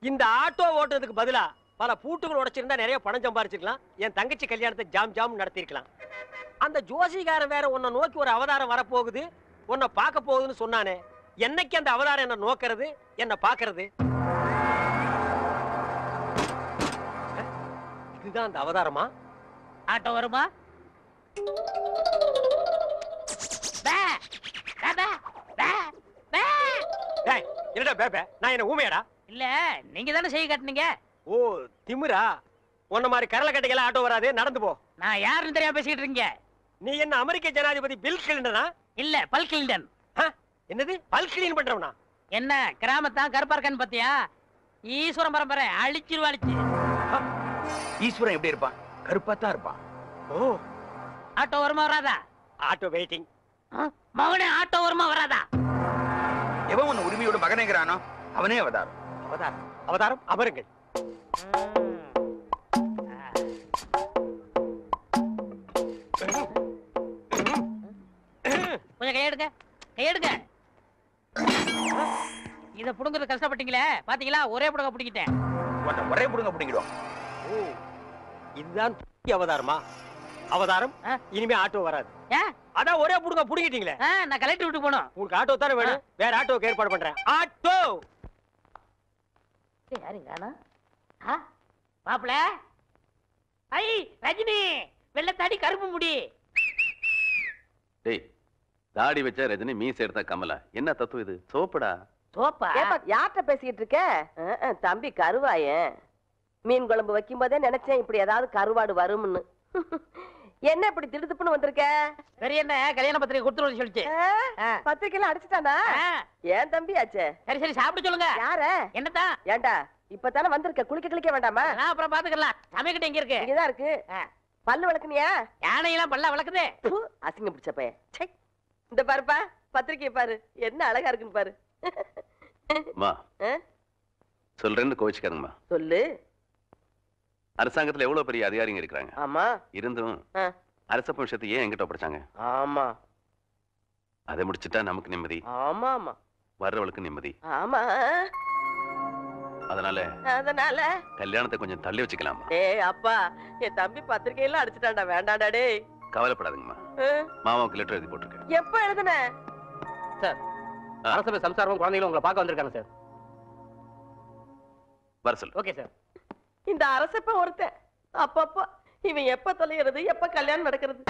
இந்த ஆட்டோ ஓட்டுறதுக்கு பதிலா பல பூட்டுகள் உடைச்சிருந்தா நிறைய பணம் சம்பாரிச்சிருக்கலாம். என் தங்கச்சி கல்யாணத்தை ஜாம் ஜாம் நடத்திருக்கலாம். அந்த ஜோசிகாரன் வேற உன்னை நோக்கி ஒரு அவதாரம் வரப்போகுது, உன்னை பார்க்க போகுதுன்னு சொன்னானே. என்னைக்கு அந்த அவதாரம் என்ன நோக்கிறது, என்ன பாக்குறது? இதுதான் அந்த அவதாரமா? ஆட்டோ வருமா? என்னடா பேபே, நான் என்ன ஊமையாடா? இல்ல, நீங்க தானே செய்ய காட்டுனீங்க. ஓ திமிரா? உன்ன மாதிரி கரல கட்டைகள ஆட்டோ வராது, நடந்து போ. நான் யாருன்னு தெரியாம பேசிட்டு இருக்கீங்க. நீ என்ன அமெரிக்க ஜனாதிபதி பில் கிளின்டனா? இல்ல, பல் கிளின்டன். என்னது பல் கிளீன் பண்றவனா? என்ன கிராமத்தான் கருப்பா இருக்கான்னு பாத்தியா? ஈஸ்வரன் பரம்பரை அழிச்சிருவாளிச்சு. ஈஸ்வரன் எப்படி இருப்பான்? கருப்பா தான் இருப்பான். ஓ, ஆட்டோ வருமா வராதா? Auto waiting. மகனே, ஆட்டோ வருமா வராதா? எவன் உன் உரிமையோட மகனேங்கிறானோ அவனே அவதாரம். அவதாரம் அவதாரம் அமருங்கள். கொஞ்சம் கையெடுங்க, கையெடுங்க. இத புடுங்குறது கஷ்டப்பட்டீங்களே, பாத்தீங்களா? ஒரே புடுங்க புடிங்கிட்டேன். ஒரே புடுங்க புடிங்கிடும். ஓ, இதுதான் அவதாரமா? அவதாரம் இனிமே ஆட்டோ வராது. அதான் ஒரே புடுங்க புடிங்கிட்டீங்களே. நான் கலெக்டர் விட்டு போனோம். உங்களுக்கு ஆட்டோ தானே வேணும், வேற ஆட்டோக்கு ஏற்பாடு பண்றேன். ஆட்டோ யாருங்க? மாப்பிள, ஐ ரஜினி, வெள்ளத்தாடி கருப்பு முடி. டேய், தாடி வச்சா ரஜினி, மீசை எடுத்தா கமலா. என்ன தத்துவம் இது? சோப்படா. சோப்பா? யார்கிட்ட பேசிட்டு இருக்க? தம்பி கருவாயன். மீன் குழம்பு வைக்கும் போதே நினைச்சேன் இப்படி ஏதாவது கருவாடு வரும்னு. என்ன இப்படி திடுத்துப்புன்னு வந்திருக்க? சரி, என்ன கல்யாண பத்திரிகை கொடுத்துருவோம் சொல்லிச்சு. பத்திரிக்கையில அடிச்சுட்டானா? ஏன் தம்பி ஆச்சே? சரி சரி, சாப்பிட சொல்லுங்க. யார? என்னதான்? ஏண்டா இப்பதானே வந்திருக்க, குளிக்க கிளிக்க வேண்டாமா? அப்புறம் பாத்துக்கலாம். சமைக்கிட்ட எங்க இருக்கு? இங்கதான் இருக்கு. பல்லு விளக்குனியா? யானையெல்லாம் பல்ல விளக்குது. அசிங்க பிடிச்ச பையன். இந்த பாருப்பா, பத்திரிக்கை பாரு, என்ன அழகா இருக்குன்னு பாரு. சொல்றேன்னு கோவிச்சுக்காருங்கம்மா. சொல்லு. அரசாங்கத்துல எவ்வளவு பெரிய அதிகாரிங்க இருக்கிறாங்க. ஆமா. இருந்தும் அரச விஷயத்தை ஏன் எங்கிட்ட ஒப்படைச்சாங்க? ஆமா. அதை முடிச்சுட்டா நமக்கு நிம்மதி. ஆமா ஆமா. வர்றவளுக்கு நிம்மதி. ஆமா. அதனால கல்யாணத்தை கொஞ்சம் தள்ளி வச்சுக்கலாமா? ஏய் அப்பா, என் தம்பி பத்திரிக்கையெல்லாம் அடிச்சுட்டான்டா, வேண்டாண்டா. டேய் கவலைப்படாதீங்கம்மா, மாமாவுக்கு லெட்டர் எழுதி போட்டிருக்கேன். எப்ப எழுதுன? சார், அரசபை சம்சாரம் குழந்தைகளும் உங்களை பார்க்க வந்திருக்காங்க சார். வர சொல்லு. Okay sir. இந்த அரசப்ப ஒருத்தன் அப்பப்பா இவன் எப்ப தொலைகிறது, எப்ப கல்யாணம் நடக்கிறது?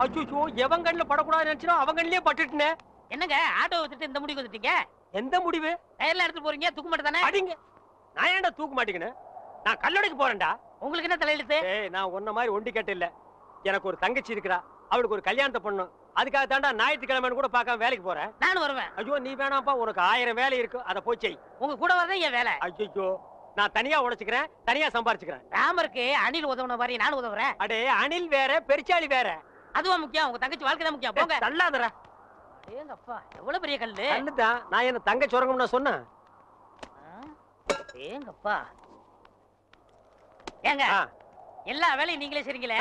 அச்சோ, எவன் கண்ணுல படக்கூடாது நினைச்சா அவன் கண்ணிலே பட்டுட்டேன். என்னங்க ஆட்டோ வச்சுட்டு இந்த முடிவு வந்துட்டீங்க? எந்த முடிவு? டயர்ல எடுத்து போறீங்க, தூக்க மாட்டே தானே? அடிங்க. நான் ஏன்டா தூக்க மாட்டேங்கன்னு? நான் கல்லடைக்கு போறேன்டா. உங்களுக்கு என்ன தலையெழுத்து? ஏய், நான் உன்ன மாதிரி ஒண்டி கட்ட இல்ல. எனக்கு ஒரு தங்கச்சி இருக்கா, அவளுக்கு ஒரு கல்யாணத்தை பண்ணணும். அதுக்காக தாண்டா ஞாயிற்றுக்கிழமைன்னு கூட பார்க்காம வேலைக்கு போறேன். நானும் வருவேன். ஐயோ நீ வேணாம்ப்பா, உனக்கு 1000 வேலை இருக்கு, அதை போய் செய். உங்க கூட வரதான் என் வேலை. ஐயோ, நான் தனியா உழைச்சுக்கிறேன், தனியா சம்பாரிச்சுக்கிறேன். ராமருக்கு அணில் உதவுன மாதிரி நானும் உதவுறேன். அடே, அணில் வேற பெருச்சாளி வேற. அதுவா முக்கியம்? உங்க தங்கச்சி வாழ்க்கை தான் முக்கியம். போங்க. தள்ளாதடா. ஏங்க அப்பா, எவ்வளவு பெரிய கல்லு. கல்லுதான். நான் என்ன தங்க சுரங்கம் நான் சொன்னேன்? ஏங்கப்பா. ஏங்க, எல்லா வேலையும் நீங்களே செய்றீங்களே,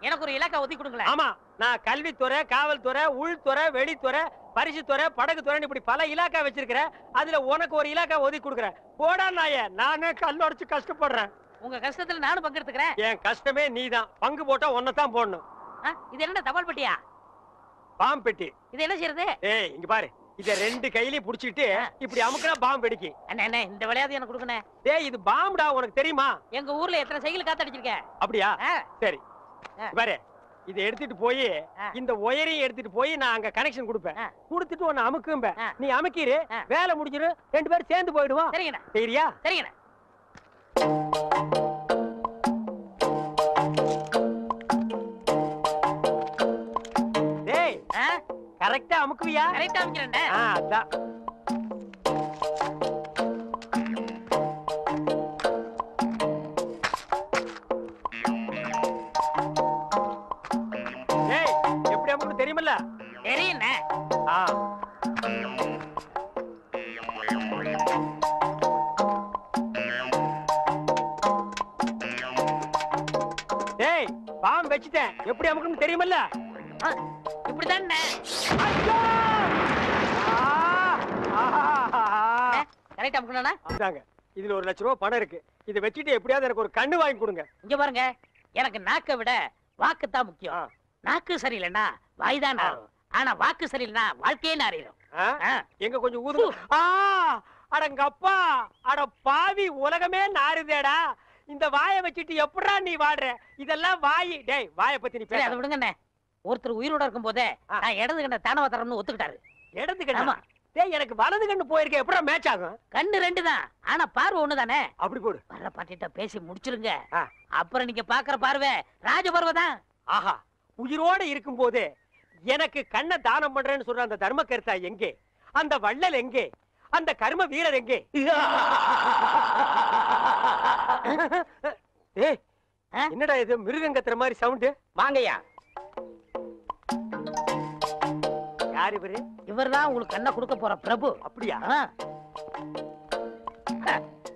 எனக்கு ஒரு இலாக்கா ஒதுக்கி கொடுங்களேன். ஆமா, நான் கல்வித்துறை, காவல்துறை, உள்துறை, வெளித்துறை, பரிசுத்துறை, படகுத்துறை, இப்படி பல இலாக்கா வச்சிருக்கிறேன். அதுல உனக்கு ஒரு இலாக்கா ஒதுக்கி கொடுக்குறேன். போடா நாயே, நானே கல்லொடைச்சு கஷ்டப்படுறேன். உங்க கஷ்டத்துல நானும் பங்கெடுத்துக்கிறேன். என் கஷ்டமே நீதான். பங்கு போட்டா ஒன்னதான் போடணும். இது என்ன தபால் பெட்டியா? பாம்பு பெட்டி. இது என்ன செய்யறது? ஏய், இங்க பாரு, இத 2 கையிலயும் புடிச்சிட்டு இப்படி அமுக்குனா பாம்பு வெடிக்கும். அண்ணே, இந்த விளையாட்டு எனக்கு கொடுக்கணும். டேய், இது பாம்புடா, உனக்கு தெரியுமா? எங்க ஊர்ல எத்தனை சைக்கிள் காத்தடிச்சிருக்கேன். அப்படியா? சரி, பாரு, இதை எடுத்துட்டு போய் இந்த ஒயரையும் எடுத்துட்டு போய் நான் அங்க கனெக்ஷன் கொடுப்பேன். கொடுத்துட்டு உன்னை அமுக்கும்ப. நீ அமுக்கிரு, வேலை முடிஞ்சிரு, 2 பேரும் சேர்ந்து போயிடுவோம். சரிங்கண்ணா. சரியா? சரிங்கண்ணா. டேய், கரெக்டா அமுக்குவியா? கரெக்டா அமுக்கிறேன்டா. அதான். டேய், எப்படி அமுக்கு தெரியுமில்ல? தெரியுண்ணே. டேய், பாம்பு வச்சிட்டேன், எப்படி அமுக்குன்னு தெரியுமில்ல? இப்படிதான். ரைட் அமுக்கணும்னா அதாங்க இதுல 1 லட்சம் ரூபாய் பணம் இருக்கு. இதை வச்சுட்டு எப்படியாவது எனக்கு ஒரு கண்ணு வாங்கி கொடுங்க. இங்க பாருங்க, எனக்கு நாக்கை விட வாக்கு தான் முக்கியம். நாக்கு சரியில்லைன்னா வாய்தான் நாரும். ஆனா வாக்கு சரியில்லைன்னா வாழ்க்கையே நாரிடும். எங்க கொஞ்சம் ஊது. அடங்கப்பா, அட பாவி, உலகமே நாறுதேடா. இந்த வாயை வச்சுட்டு எப்படா நீ வாடுற? இதெல்லாம் வாய். டேய், வாயை பத்தி நீ சரி, பேச. அதை விடுங்கண்ணே. ஒருத்தர் உயிரோட இருக்கும் போதே நான் இடது கண்ண தானவ தரணும்னு ஒத்துக்கிட்டாரு. இடது கண்ணா? டேய், எனக்கு வலது கண்ணு போயிருக்கே, எப்படா மேட்ச் ஆகும்? கண்ணு 2 தான், ஆனா பார்வை 1 தானே. அப்படி போடு. வர்ற பாட்டிட்ட பேசி முடிச்சிருங்க. அப்புறம் நீங்க பாக்குற பார்வை ராஜ பார்வை தான். ஆஹா, உயிரோட இருக்கும் போது எனக்கு கண்ணை தானம் பண்றேன்னு சொல்ற அந்த தர்ம கர்த்தா எங்கே? அந்த வள்ளல் எங்கே? அந்த கர்ம வீரர் எங்கே? ஏய், என்னடா இது மிருகங்கத்துற மாதிரி சவுண்ட்? வாங்கய்யா. யார் இவரு? இவர்தான் உங்களுக்கு கண்ணை கொடுக்க போற பிரபு. அப்படியா?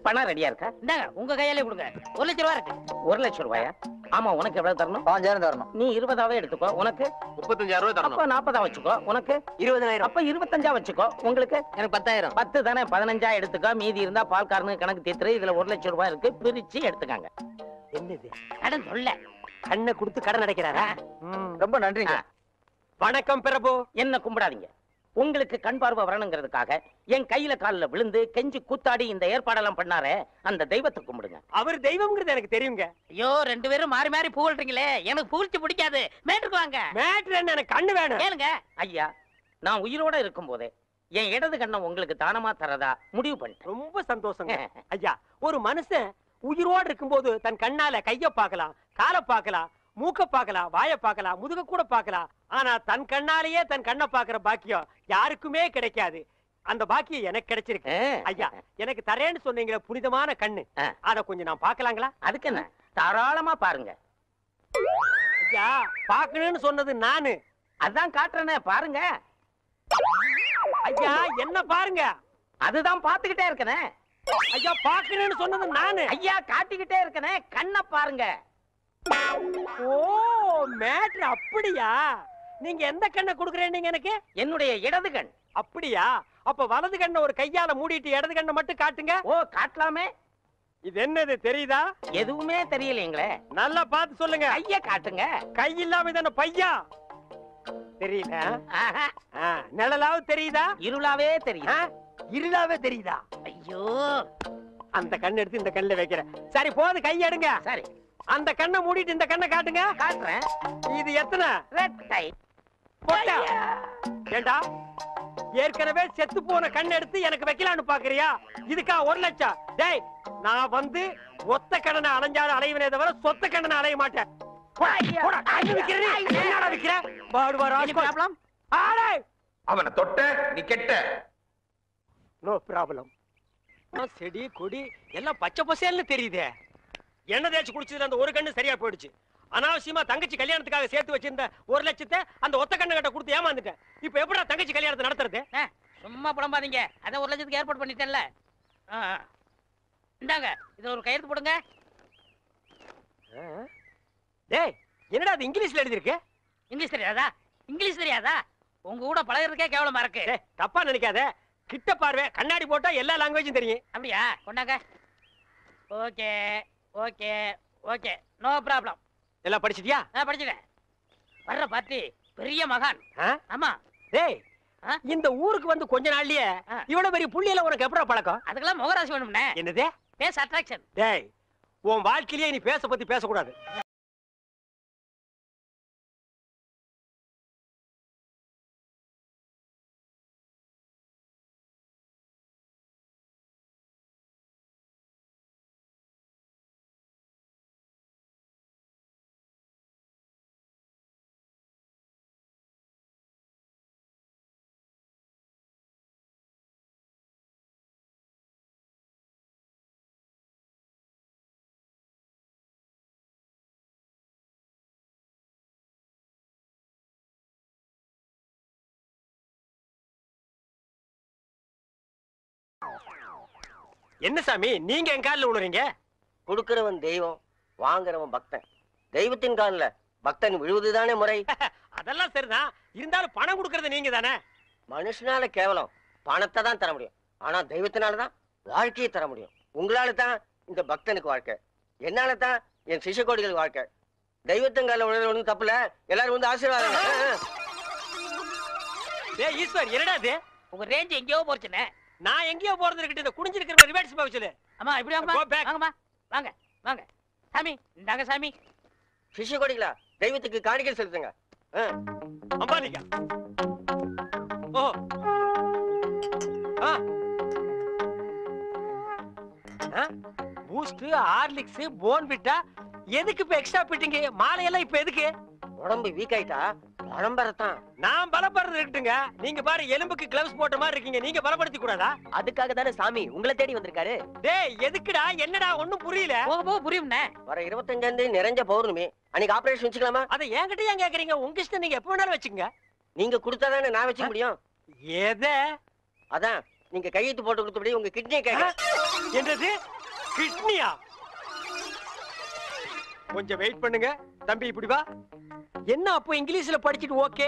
பணம் ரெடியா இருக்கா? இந்தாங்க, உங்க கையாலே கொடுங்க. 1 லட்சம் ரூபாய் இருக்கு. 1 லட்சம் ரூபாயா? ஆமா, உனக்கு எவ்வளவு தரணும்? 5000 தரணும். நீ 20ஆவே எடுத்துக்கோ. உனக்கு 35000 ரூபாய் தரணும். அப்ப 40 வச்சுக்கோ. உனக்கு 20000. அப்ப 25 வச்சுக்கோ. உங்களுக்கு எனக்கு 10000. 10 தானே, 15 எடுத்துக்கோ. மீதி இருந்தா பால்காரனுக்கு கணக்கு தீர்த்துரு. இதுல 1 லட்சம் ரூபாய் இருக்கு, பிரிச்சு எடுத்துக்காங்க. என்னது கடன் சொல்ல கண்ணை கொடுத்து கடன் அடைக்கிறாரா? ரொம்ப நன்றிங்க. வணக்கம் பிரபு. என்ன கும்பிடாதீங்க. உங்களுக்கு கண் பார்வை வரணுங்கிறதுக்காக என் கையில காலில் விழுந்து கெஞ்சி கூத்தாடி இந்த ஏற்பாடெல்லாம் பண்ணாரே, அந்த தெய்வத்தை கும்பிடுங்க. அவர் தெய்வம்ங்கிறது எனக்கு தெரியுங்க. ஐயோ, 2 பேரும் மாறி மாறி புகழ்றீங்களே, எனக்கு புகழ்ச்சி பிடிக்காது. மேட்டுக்கு வாங்க. மேட்ரு என்ன? எனக்கு கண்ணு வேணும். கேளுங்க. ஐயா, நான் உயிரோட இருக்கும் போதே என் இடது கண்ணை உங்களுக்கு தானமா தரதா முடிவு பண்ணிட்டேன். ரொம்ப சந்தோஷங்க. ஐயா, ஒரு மனுஷன் உயிரோடு இருக்கும்போது தன் கண்ணால கைய பார்க்கலாம், காலை பார்க்கலாம், மூக்க பார்க்கலாம், வாயை பார்க்கலாம், முதுக கூட பார்க்கலாம். ஆனா தன் கண்ணாலேயே தன் கண்ணை பார்க்கிற பாக்கியம் யாருக்குமே கிடைக்காது. அந்த பாக்கியம் எனக்கு கிடைச்சிருக்கு. ஐயா, எனக்கு தரேன்னு சொன்னீங்களே புனிதமான கண்ணு, அத கொஞ்சம் நான் பார்க்கலாங்களா? அதுக்கு என்ன, தாராளமா பாருங்க. ஐயா, பார்க்கணும்னு சொன்னது நானு. அதான் காட்டுறேனே, பாருங்க. ஐயா, என்ன பாருங்க? அதுதான் பாத்துக்கிட்டே இருக்கனே. ஐயா, பார்க்கணும்னு சொன்னது நானு. ஐயா, காட்டிக்கிட்டே இருக்கனே, கண்ணை பாருங்க. ஓ, மேட்ரு அப்படியா? நீங்க எந்த கண்ணை குடுக்குறேன் எனக்கு? என்னுடைய இடது கண். அப்படியா? அப்ப வலது கண்ணை ஒரு கையால மூடிட்டு இடது கண்ணை மட்டும் காட்டுங்க. ஓ, காட்டலாமே. இது என்னது தெரியுதா? எதுவுமே தெரியலீங்களே. நல்லா பார்த்து சொல்லுங்க. கைய காட்டுங்க. கை இல்லாம தான பையா? தெரியல. நிழலாவது தெரியுதா? இருளாவே தெரியுது. இருளாவே தெரியுதா? ஐயோ, அந்த கண்ணை எடுத்து இந்த கண்ணுல வைக்கிறேன். சரி, போது, கை எடுங்க. சரி, அந்த கண்ணை மூடிட்டு இந்த கண்ணை காட்டுங்க. காட்டுறேன். இது எத்தனை? ரெட் கை. போட்டா? ஏண்டா, ஏற்கனவே செத்து போன கண்ணை எடுத்து எனக்கு வைக்கலான்னு பாக்குறியா? இதுக்கா 1 லட்சம்? டேய், நான் வந்து ஒத்த கண்ணனை அலைஞ்சாலும் அலைவனே தவிர சொத்த கண்ணனை அலைய மாட்டேன். அவனை தொட்ட நீ கெட்ட. No problem. செடி கொடி எல்லாம் பச்சை பசேல்னு தெரியுதே. எண்ணெய் தேய்ச்சி குடிச்சதுல அந்த ஒரு கண்ணு சரியா போயிடுச்சு. அனாவசியமா தங்கச்சி கல்யாணத்துக்காக சேர்த்து வச்சிருந்த 1 லட்சத்தை அந்த ஒத்த கண்ணு கிட்ட கொடுத்து ஏமாந்துட்டேன். இப்ப எப்படா தங்கச்சி கல்யாணத்தை நடத்துறது? சும்மா புலம்பாதீங்க. அதான் 1 லட்சத்துக்கு ஏற்பாடு பண்ணிட்டேன்ல. இந்தாங்க, இது ஒரு கையெழுத்து போடுங்க. டேய், என்னடா அது இங்கிலீஷ்ல எழுதி இருக்கு? இங்கிலீஷ் தெரியாதா? இங்கிலீஷ் தெரியாதா? உங்க கூட பழகிறதுக்கே கேவலமா இருக்கு. தப்பா நினைக்காத. கிட்ட பார்வை, கண்ணாடி போட்டா எல்லா லாங்குவேஜும் தெரியும். அப்படியா? கொண்டாங்க. Okay okay okay, no problem. எல்லாம் படிச்சிட்டியா? படிச்சுட்டேன். வர்ற பார்ட்டி பெரிய மகான். ஆமா. டேய், இந்த ஊருக்கு வந்து கொஞ்ச நாள்லயே இவ்வளவு பெரிய புள்ளியில உனக்கு எப்படா பழக்கம்? அதுக்கெல்லாம் முகராசி வேணும்னே. என்னது? Face attraction. டேய், உன் வாழ்க்கையிலேயே நீ பேச பத்தி பேசக்கூடாது. என்ன சாமி, நீங்க என் காலில் விழுறீங்க? கொடுக்கிறவன் தெய்வம், வாங்குறவன் பக்தன். தெய்வத்தின் காலில் பக்தன் விழுவதுதானே முறை. அதெல்லாம் சரிதான். இருந்தாலும் பணம் கொடுக்கறது நீங்க தானே. மனுஷனால கேவலம் பணத்தை தான் தர முடியும். ஆனா தெய்வத்தினாலதான் வாழ்க்கையை தர முடியும். உங்களால தான் இந்த பக்தனுக்கு வாழ்க்கை, என்னால தான் என் சிஷ்ய கோடிகளுக்கு வாழ்க்கை. தெய்வத்தங்கால உணர்வு ஒன்றும் தப்புல, எல்லாரும் வந்து ஆசீர்வாதம். டேய் ஈஸ்வர், என்னடா இது? உங்க ரேஞ்ச் எங்கேயோ போச்சுனே. நான் எங்கேயோ போறது இருக்கட்டும், இந்த குடிஞ்சிருக்கிற ரிவர்ஸ் போக சொல்லு. அம்மா இப்படி வாங்கம்மா. Go back. வாங்கம்மா வாங்க வாங்க. சாமி இந்தாங்க சாமி. சிஷ்ய கோடிகளா, தெய்வத்துக்கு காணிக்கை செலுத்துங்க. அம்பாலிகா. ஓ பூஸ்ட், ஹார்லிக்ஸ், போன்விட்டா எதுக்கு இப்ப எக்ஸ்ட்ரா பிட்டிங்க? மாலையெல்லாம் இப்ப எதுக்கு? உடம்பு வீக் ஆயிட்டா பரம்பரத்தான். நான் பலப்படுறது இருக்கட்டுங்க. நீங்க பாரு, எலும்புக்கு கிளவுஸ் போட்ட மாதிரி இருக்கீங்க. நீங்க பலப்படுத்தி கூடாதா? அதுக்காக தானே சாமி உங்களை தேடி வந்திருக்காரு. டேய் எதுக்குடா? என்னடா ஒண்ணும் புரியல. போக போக புரியும்ண்ணே. வர 25 நிறைஞ்ச பௌர்ணமி அன்னைக்கு ஆபரேஷன் வச்சுக்கலாமா? அதை என்கிட்ட ஏன் கேக்குறீங்க? உங்க இஷ்டம், நீங்க எப்ப வேணாலும் வச்சுக்கங்க. நீங்க கொடுத்தாதானே நான் வச்சுக்க முடியும். எதை? அதான் நீங்க கையெழுத்து போட்டு கொடுத்தபடி உங்க கிட்னியை கேட்க. என்னது? கிட்னியா? கொஞ்சம் வெயிட் பண்ணுங்க தம்பி, இப்படி வா. என்ன அப்போ இங்கிலீஷ்ல படிச்சிட்டு ஓகே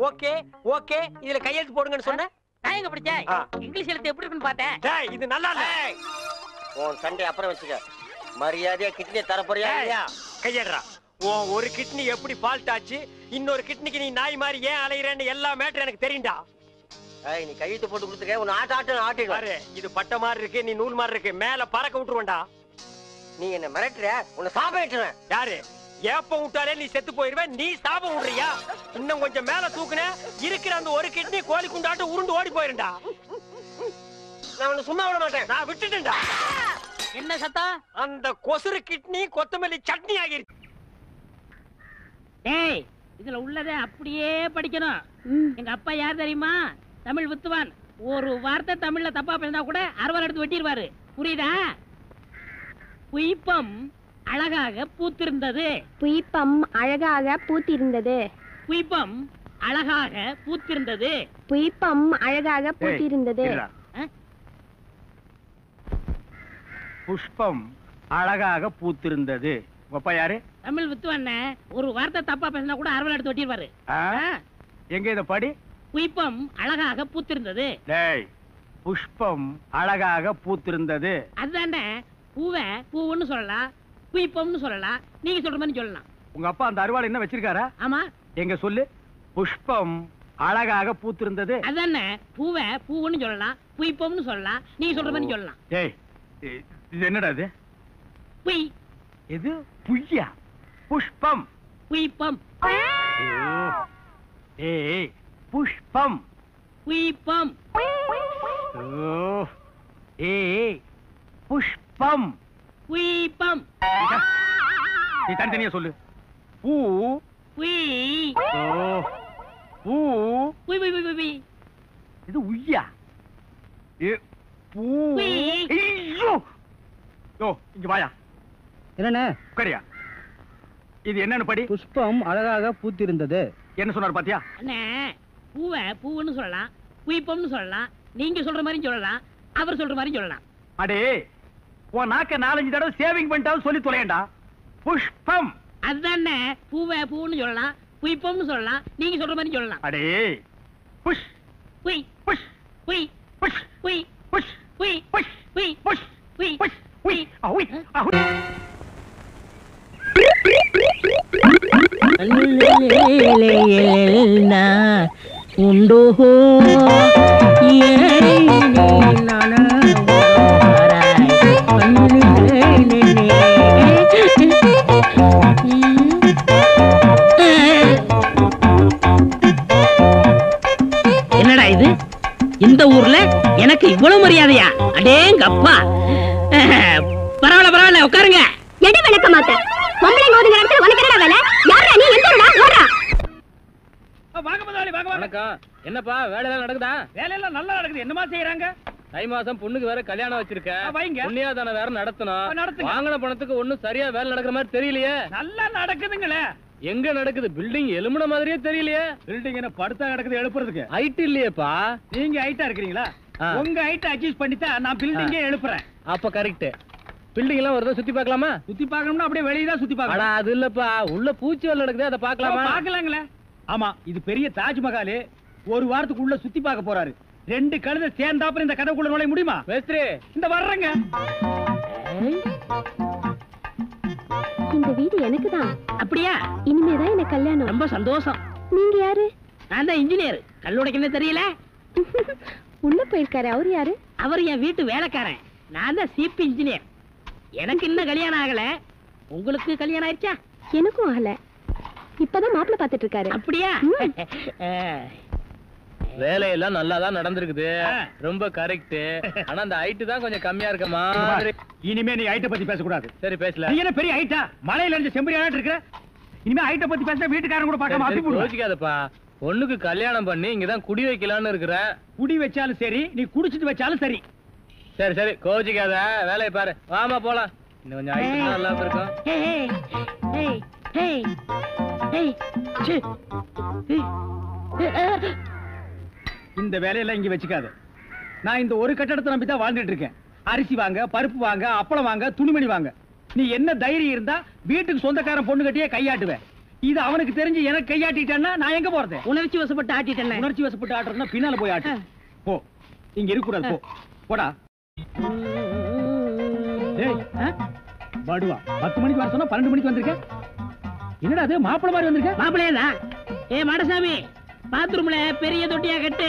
ஓகே ஓகே இதுல கையெழுத்து போடுங்கன்னு சொன்ன? நான் எங்க படிச்சேன்? ஆ. இங்கிலீஷ் எழுத்து எப்படி இருக்குன்னு பார்த்தேன். டேய் இது நல்லா இல்ல. உன் சண்டை அப்புறம் வச்சுக்க. மரியாதையா கிட்னியை தர போறியா இல்லையா? கையேடுறா. உன் ஒரு கிட்னி எப்படி ஃபால்ட் ஆச்சு, இன்னொரு கிட்னிக்கு நீ நாய் மாதிரி ஏன் அலையறேன்னு எல்லா மேட்டர் எனக்கு தெரியும்டா. ஏய், நீ கையெழுத்து போட்டு கொடுத்துக்க, உன்னை ஆட்டிடுவேன். பாரு, இது பட்ட மாதிரி இருக்கு, நீ நூல் மாதிரி இருக்கு, மேல பறக்க விட்டுருவேன்டா. நீ என்ன மிரட்டுற, உன்னை சாப்பிட்டுருவேன். யாரு? ஏப்ப விட்டாலே நீ செத்து போயிருவே, நீ சாபம் விடுறியா? இன்னும் கொஞ்சம் மேல தூக்குன, இருக்கிற அந்த ஒரு கிட்னி கோழி குண்டாட்டு உருண்டு ஓடி போயிருண்டா. நான் உன்னை சும்மா விட மாட்டேன். நான் விட்டுட்டேன்டா. என்ன சத்தம்? அந்த கொசுறு கிட்னி கொத்தமல்லி சட்னி ஆகிருச்சு. டேய் இதுல உள்ளதை அப்படியே படிக்கணும். எங்க அப்பா யார் தெரியுமா? தமிழ் வித்துவான். ஒரு வார்த்தை தமிழ்ல தப்பா பேசினா கூட அறுவாள் எடுத்து வெட்டிடுவாரு. புரியுதா? புய்பம் அழகாக பூத்திருந்தது. புய்பம் அழகாக பூத்திருந்தது. புய்பம் அழகாக பூத்திருந்தது. புய்பம் அழகாக பூத்திருந்தது. புஷ்பம் அழகாக பூத்திருந்தது. அப்பா யாரு? தமிழ் வித்துவான். ஒரு வார்த்தை தப்பா பேசினா கூட அறுவாள் எடுத்து வெட்டிடுவாரு. எங்க இத படி? புய்பம் அழகாக பூத்திருந்தது. டேய், புஷ்பம் அழகாக பூத்திருந்தது. அதுதானே, பூவை பூவுன்னு சொல்லலாம், புய்பம்னு சொல்லலாம், நீங்க சொல்ற மாதிரி சொல்லலாம். உங்க அப்பா அந்த அருவாள் என்ன வச்சிருக்காரா? ஆமா. எங்க சொல்லு. புஷ்பம் அழகாக பூத்திருந்தது. அதுதானே, பூவை பூவுன்னு சொல்லலாம், புய்பம்னு சொல்லலாம், நீங்க சொல்ற மாதிரி சொல்லலாம். டேய், இது என்னடா இது? புய். இது புய்யா? புஷ்பம். புய்பம். ஏய், புஷ்பம். புய்பம். ஏய், புஷ்பம். புய்பம். நீ தனித்தனியா சொல்லு. பூ. புய். பூ. புய் புய் புய் புய். இது உய்யா? பூ. ஐயோ, இங்க வாயா. என்னண்ணே? உட்காரியா. இது என்னன்னு படி. புஷ்பம் அழகாக பூத்திருந்தது. என்ன சொன்னார் பாத்தியா? அண்ணே, பூவை பூவுன்னு சொல்லலாம், புய்பம்னு சொல்லலாம், நீங்க சொல்ற மாதிரி சொல்லலாம், அவர் சொல்ற மாதிரி சொல்லலாம். அடே, உன் நாக்க 4-5 தடவை சேவிங் பண்ணிட்டாலும் சொல்லி தொலையண்டா. புஷ்பம். அதுதானே, பூவை பூன்னு சொல்லலாம், புய்பம்னு சொல்லலாம், நீங்க சொல்ற மாதிரி சொல்லலாம். அடே, புஷ் புய் புஷ் புய் புஷ் புய் புஷ் புய் புஷ் புய் புஷ் புய் புஷ் புய் அஹுய் அஹுய். உண்டோ என்னடா இது? இந்த ஊர்ல எனக்கு இவ்வளவு மரியாதையா? அடேங்க அப்பா. பரவாயில்ல பரவாயில்ல, உட்காருங்க. எட விளக்க மாட்டேன். பொம்பளைங்க ஒதுங்குற இடத்துல உனக்கு என்னடா வேலை? யாரா நீ? எந்த ஊரா? ஓடுறா. வாங்க முதலாளி, வாங்க வாங்க. வணக்கம். என்னப்பா வேலையெல்லாம் நடக்குதா? வேலையெல்லாம் நல்லா நடக்குது. என்னமா செய்யறாங்க? தை மாசம் பொண்ணுக்கு வேற கல்யாணம் வச்சிருக்கேன். வைங்க. புண்ணியாதானம் வேற நடத்தணும். நடத்துங்க. வாங்கின பணத்துக்கு ஒண்ணும் சரியா வேலை நடக்கிற மாதிரி தெரியலையே. நல்லா நடக்குதுங்களே. எங்க நடக்குது? பில்டிங் எலும்புன மாதிரியே தெரியலையே. பில்டிங் என்ன படுத்தா கிடக்குது எழுப்புறதுக்கு? ஹைட் இல்லையேப்பா. நீங்க ஹைட்டா இருக்கிறீங்களா? ஆ. உங்க ஹைட் அட்ஜஸ்ட் பண்ணிட்டா நான் பில்டிங்கே எழுப்புறேன். அப்ப கரெக்ட். பில்டிங் எல்லாம் ஒரு சுத்தி பார்க்கலாமா? சுத்தி பார்க்கணும்னா அப்படியே வெளியே தான் சுத்தி அடா பார்க்கணும். அது இல்லப்பா, உள்ள பூச்சி வேலை நடக்குது, அதை பார்க்கலாமா? பார்க்கலாங்களே. ஆமா, இது பெரிய தாஜ்மஹால். ஒரு வாரத்துக்குள்ள சுத்தி பார்க்க போறாரு. 2 கழுதை சேர்ந்தாப்புல இந்த கதவுக்குள்ள நுழைய முடியுமா? மேஸ்திரி இந்த வர்றங்க. இந்த வீடு எனக்கு தான். அப்படியா? இனிமேதான் எனக்கு கல்யாணம். ரொம்ப சந்தோஷம். நீங்க யாரு? நான் தான் இன்ஜினியர். கல்லுடைக்கன்னு தெரியல? உள்ள போயிருக்காரு. அவரு யாரு? அவர் என் வீட்டு வேலைக்காரன். நான் தான் சிபி இன்ஜினியர். எனக்கு இன்னும் கல்யாணம் ஆகல. உங்களுக்கு கல்யாணம் ஆயிடுச்சா? எனக்கும் ஆகல. இப்பதான் மாப்பிள்ளை பாத்துட்டு இருக்காரு. அப்படியா? வேலையெல்லாம் நல்லா தான் நடந்திருக்குது. ரொம்ப கரெக்ட். ஆனா அந்த ஹைட் தான் கொஞ்சம் கம்மியா இருக்க மாதிரி. இனிமே நீ ஹைட்ட பத்தி பேசக்கூடாது. சரி பேசல. நீ என்ன பெரிய ஹைட்டா? மலையில இருந்து செம்பரியாட்டு இருக்கிற. இனிமே ஹைட்ட பத்தி பேச வீட்டுக்காரங்க கூட பார்க்காம அப்படி போடுவாங்க. யோசிக்காதப்பா. பொண்ணுக்கு கல்யாணம் பண்ணி இங்கதான் குடி வைக்கலாம்னு இருக்கிறேன். குடி வச்சாலும் சரி, நீ குடிச்சிட்டு வச்சாலும் சரி. சரி சரி கோச்சிக்காத. வேலையை பாரு. வாமா போலாம். இன்னும் கொஞ்சம் ஹைட் நல்லா இருக்கும். இந்த வேலையெல்லாம் இங்க வச்சுக்காத. நான் இந்த ஒரு கட்டடத்தை நம்பி தான் வாழ்ந்துட்டு இருக்கேன். அரிசி வாங்க, பருப்பு வாங்க, அப்பளம் வாங்க, துணிமணி வாங்க. நீ என்ன தைரியம் இருந்தா வீட்டுக்கு சொந்தக்காரன் பொண்ணு கட்டியே கையாட்டுவேன். இது அவனுக்கு தெரிஞ்சு எனக்கு கையாட்டிட்டேன்னா நான் எங்க போறது? உணர்ச்சி வசப்பட்டு ஆட்டிட்டேன். உணர்ச்சி வசப்பட்டு ஆட்டுறதுன்னா பின்னால போய் ஆட்டு. போ, இங்க இருக்க கூடாது. போ, போடா. டேய், பாடுவா 10 மணிக்கு வர சொன்னா 12 மணிக்கு வந்திருக்க. என்னடா அது மாப்பிள மாதிரி வந்திருக்க? மாப்பிளையா? ஏ மாடசாமி, பாத்ரூம்ல பெரிய தொட்டியா கட்டு.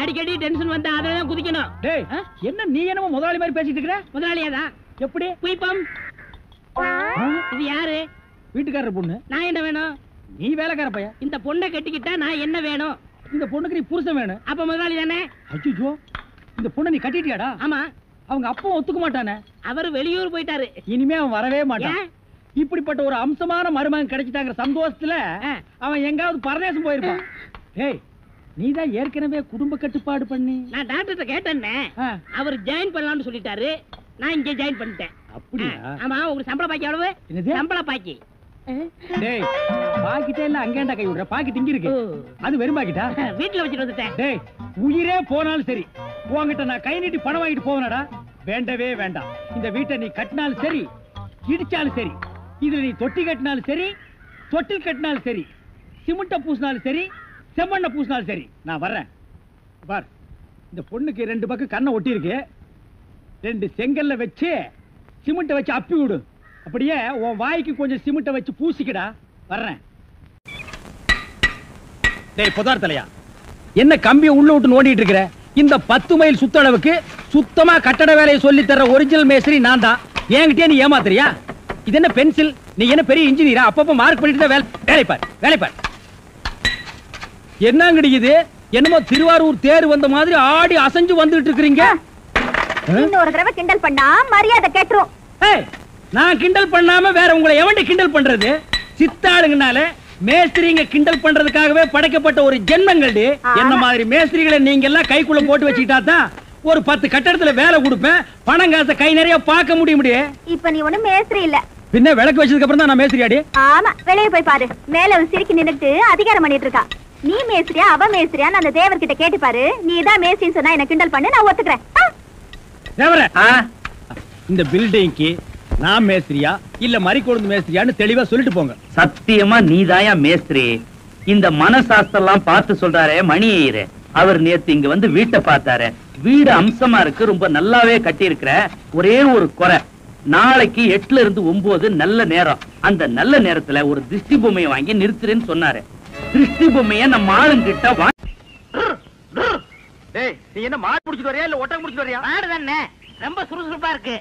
அடிக்கடி டென்ஷன் வந்தா அதெல்லாம் குதிக்கணும். டேய், என்ன நீ என்னமோ முதலாளி மாதிரி பேசிட்டு இருக்கற? முதலாளியாதான். எப்படி? குயிப்பம். இது யாரு? வீட்டுக்காரர் பொண்ணு. நான் என்ன வேணும்? நீ வேலைக்கார பையன். இந்த பொண்ணை கட்டிக்கிட்டா நான் என்ன வேணும்? இந்த பொண்ணுக்கு நீ புருஷன் வேணும். அப்ப முதலாளி தானே? அச்சோ, இந்த பொண்ணை நீ கட்டிட்டியாடா? ஆமா. அவங்க அப்பா ஒத்துக்க மாட்டானே. அவர் வெளியூர் போயிட்டாரு. இனிமே அவன் வரவே மாட்டான். இப்படிப்பட்ட ஒரு அம்சமான மருமகன் கிடைச்சிட்டாங்கிற சந்தோஷத்துல அவன் எங்காவது பரதேசம் போயிருப்பான். ஏய், நீதான் ஏற்கனவே குடும்ப கட்டுப்பாடு பண்ணி. நான் டாக்டர்கிட்ட கேட்டேன்னே. அவர் ஜாயின் பண்ணலாம்னு சொல்லிட்டாரு. நான் இங்கே ஜாயின் பண்ணிட்டேன். அப்படியா? ஆமா. உங்களுக்கு சம்பள பாக்கி எவ்வளவு? சம்பள பாக்கி. டேய், பாக்கிட்டே இல்ல அங்கேண்டா கை விடுற. பாக்கெட் இங்க இருக்கு. அது வெறும் பாக்கிட்டா? வீட்டுல வச்சுட்டு வந்துட்டேன். டேய், உயிரே போனாலும் சரி உன்கிட்ட நான் கை நீட்டி பணம் வாங்கிட்டு போவனடா. வேண்டவே வேண்டாம். இந்த வீட்டை நீ கட்டினாலும் சரி, இடிச்சாலும் சரி, இதுல நீ தொட்டி கட்டினாலும் சரி, தொட்டில் கட்டினாலும் சரி, சிமெண்ட பூசினாலும் சரி, செம்மண்ண பூசினாலும் சரி, நான் வர்றேன். பார், இந்த பொண்ணுக்கு 2 பக்கம் கண்ணை ஒட்டி இருக்கு. 2 செங்கல்ல வச்சு சிமெண்ட வச்சு அப்பி விடு. அப்படியே உன் வாய்க்கு கொஞ்சம் சிமெண்ட வச்சு பூசிக்கடா. வர்றேன். டேய் புதார் தலையா, என்ன கம்பியை உள்ள விட்டு நோண்டிட்டு இருக்கிற? இந்த 10 மைல் சுத்தளவுக்கு சுத்தமா கட்டட வேலையை சொல்லி தர ஒரிஜினல் மேஸ்திரி நான் தான். என்கிட்டயே நீ ஏமாத்துறியா? இது என்ன பென்சில்? நீ என்ன பெரிய இன்ஜினியரா? அப்பப்ப மார்க் பண்ணிட்டு தான் வேலை பார், வேலை பார். என்ன கிடைக்குது? என்னமோ திருவாரூர் தேர் வந்த மாதிரி ஆடி அசைஞ்சு வந்துட்டு இருக்கீங்க. இன்னொரு தடவை கிண்டல் பண்ணா மரியாதை கேட்டுரும். நான் கிண்டல் பண்ணாம வேற உங்களை எவன்டி கிண்டல் பண்றது? சித்தாளுங்கனால மேஸ்திரிங்க கிண்டல் பண்றதுக்காகவே படைக்கப்பட்ட ஒரு ஜென்மங்கள். என்ன மாதிரி மேஸ்திரிகளை நீங்க எல்லாம் கைக்குள்ள போட்டு வச்சுக்கிட்டா தான் ஒரு 10 கட்டடத்துல வேலை கொடுப்பேன். பணம் காசை கை நிறைய பார்க்க முடியும். இப்ப நீ ஒண்ணும் மேஸ்திரி இல்ல. பின்ன விளக்கு வச்சதுக்கு அப்புறம் தான் நான் மேஸ்திரியாடி. ஆமா, வெளியே போய் பாரு. மேல சிரிக்கி நின்னுட்டு அதிகாரம் பண்ணிட்டு இருக்கா. நீ மேஸ்திரியா அவ மேஸ்திரியா அந்த தேவர் கிட்ட கேட்டு பாரு. நீ தான் மேஸ்திரின்னு சொன்னா என்ன கிண்டல் பண்ணு, நான் ஒத்துக்கிறேன். தேவரே, இந்த பில்டிங்க்கு நான் மேஸ்திரியா இல்ல மறிக்கொழுந்து மேஸ்திரியான்னு தெளிவா சொல்லிட்டு போங்க. சத்தியமா நீதாயா மேஸ்திரி. இந்த மனசாஸ்திரம் பார்த்து சொல்றாரே மணி ஐயரு, அவர் நேத்து இங்க வந்து வீட்டை பார்த்தாரு. வீடு அம்சமா இருக்கு, ரொம்ப நல்லாவே கட்டி இருக்கிற. ஒரே ஒரு குறை, நாளைக்கு 8ல இருந்து 9 நல்ல நேரம். அந்த நல்ல நேரத்துல ஒரு திருஷ்டி பொம்மையை வாங்கி நிறுத்துறேன்னு சொன்னாரு. திருஷ்டி பொம்மைய நம்ம ஆளுங்கிட்ட டேய், நீ என்ன மாடு புடிச்சிட்டு வரியா இல்ல ஒட்டகம் புடிச்சிட்டு வரியா? மாடு தானே, ரொம்ப சுறுசுறுப்பா இருக்கு.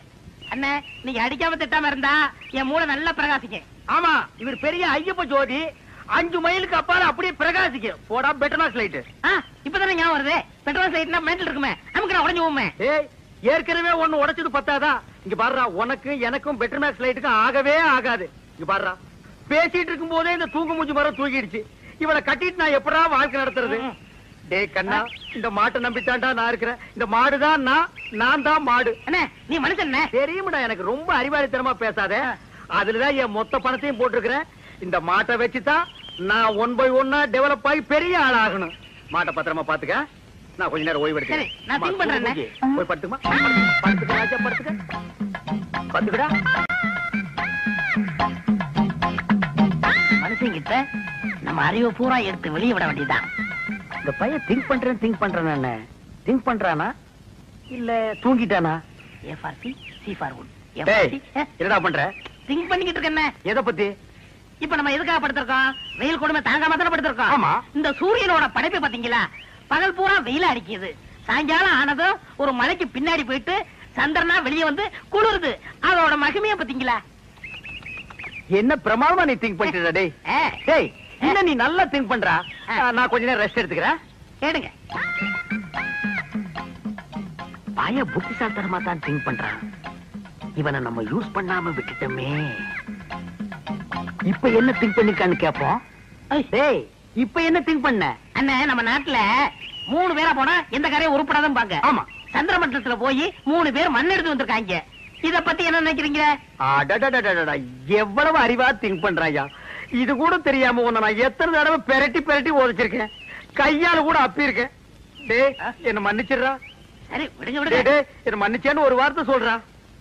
அண்ணே, நீங்க அடிக்காம திட்டாம இருந்தா என் மூளை நல்லா பிரகாசிக்கும். ஆமா, இவர் பெரிய ஐயப்ப ஜோதி. 5 மைலுக்கு அப்பால அப்படியே பிரகாசிக்கும். போடா பெட்ரோல் லைட். இப்பதானே ஞாபகம் வருது. பெட்ரோல் லைட்னா மென்டல் இருக்குமே, நமக்கு நான் உடைஞ்சு போமே. ஏய், ஏற்கனவே ஒண்ணு உடைச்சது பத்தாதா? இங்க பாருடா, உனக்கு எனக்கும் பெட்ரோல் லைட்டுக்கும் ஆகவே ஆகாது. இங்க பாருடா, பேசிட்டு இருக்கும் போதே இந்த தூங்கு மூஞ்சி மரம் தூக்கிடுச்சு. இவளை கட்டிட்டு நான் எப்படா வாழ்க்கை நடத்துறது? டேய் கண்ணா, இந்த மாட்டை நம்பித்தாண்டா நான் இருக்கிறேன். இந்த மாடுதான் நான் தான் மாடு. அண்ணே, நீ மனுஷன் தெரியுமடா, எனக்கு ரொம்ப அறிவாளித்தனமா பேசாத. அதுலதான் என் மொத்த பணத்தையும் போட்டிருக்கிறேன். இந்த மாட்டை வச்சுதான் நான் 1 by 1 டெவலப் ஆகி பெரிய ஆள் ஆகணும். மாட்டை பத்திரமா பாத்துக்க. நான் கொஞ்ச நேரம் ஓய்வு எடுக்கிறேன். நான் திங்க் பண்றேன். போய் படுத்துமா, படுத்துக்க ராஜா, படுத்துக்க, படுத்துக்கடா. மனுஷங்கிட்ட நம்ம அறிவை பூரா எடுத்து வெளியே விட வேண்டியதான். இந்த பையன் திங்க் பண்றேன் திங்க் பண்றானா இல்ல தூங்கிட்டானா? A for C, C for wood. என்னடா பண்ற? திங்க் பண்ணிக்கிட்டு இருக்கேன். எதை பத்தி? இப்ப நம்ம எதுக்காக படுத்திருக்கோம்? வெயில் கொடுமை தாங்காம தானே படுத்திருக்கோம். ஆமா. இந்த சூரியனோட படைப்பை பாத்தீங்களா? பகல் பூரா வெயில அடிக்குது. சாயங்காலம் ஆனதும் ஒரு மலைக்கு பின்னாடி போயிட்டு சந்திரனா வெளியே வந்து குளிருது. அதோட மகிமையை பாத்தீங்களா? என்ன பிரமாதமா நீ திங்க் பண்ணிட்டு டேய். டேய் என்ன நீ நல்லா திங்க் பண்றா? நான் கொஞ்ச நேரம் ரெஸ்ட் எடுத்துக்கிறேன். கேடுங்க. பய புத்திசாலித்தனமா தான் திங்க் பண்றான். இவனை நம்ம யூஸ் பண்ணாம விட்டுட்டோமே. இப்ப என்ன திங்க் பண்ணிருக்கான்னு கேப்போம். டேய் இப்ப என்ன திங்க் பண்ண? அண்ணே நம்ம நாட்டுல 3 பேரா போனா எந்த காரையும் உருப்படாதான் பாங்க. ஆமா. சந்திர மண்டலத்துல போய் 3 பேர் மண் எடுத்து வந்திருக்காங்க. இத பத்தி என்ன நினைக்கிறீங்க? எவ்வளவு அறிவா திங்க் பண்றாயா. இது கூட தெரியாம உன்னை நான் எத்தனை தடவை பெரட்டி பெரட்டி ஓதிச்சிருக்கேன். கையால கூட அப்பி இருக்கேன். டேய் என்ன மன்னிச்சிடுறா. சரி விடுங்க விடுங்க. என்ன மன்னிச்சேன்னு ஒரு வார்த்தை சொல்றா.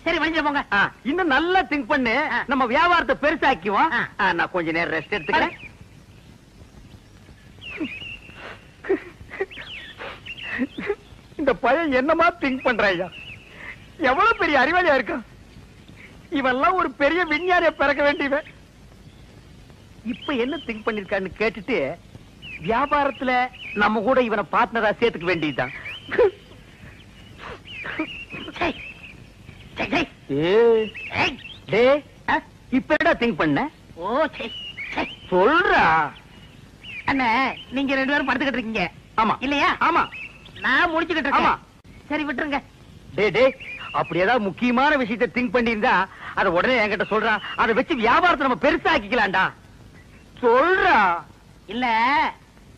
சரி மன்னிச்சு போங்க. இன்னும் நல்லா திங்க் பண்ணு. நம்ம வியாபாரத்தை பெருசாக்குவோம். நான் கொஞ்ச நேரம் ரெஸ்ட் எடுத்துக்கிறேன். இந்த பையன் என்னமா திங்க் பண்றாயா. எவ்வளவு பெரிய அறிவாளியா இருக்கான். இவெல்லாம் ஒரு பெரிய விஞ்ஞானிய பிறக்க வேண்டியவன். இப்ப என்ன திங்க் பண்ணிருக்கான்னு கேட்டுட்டு வியாபாரத்துல நம்ம கூட இவனை பார்ட்னரா சேர்த்துக்க வேண்டியதுதான். இப்ப என்ன திங்க் பண்ண? சொல்றா. அண்ணா நீங்க 2 பேரும் படுத்துக்கிட்டு இருக்கீங்க. ஆமா இல்லையா? ஆமா. நான் முடிச்சுக்கிட்டு இருக்கேன். சரி விட்டுருங்க. டேய் அப்படி ஏதாவது முக்கியமான விஷயத்தை திங்க் பண்ணியிருந்தா அதை உடனே என்கிட்ட சொல்றா. அதை வச்சு வியாபாரத்தை நம்ம பெருசாக்கிக்கலாம்டா. சொல்றா. இல்ல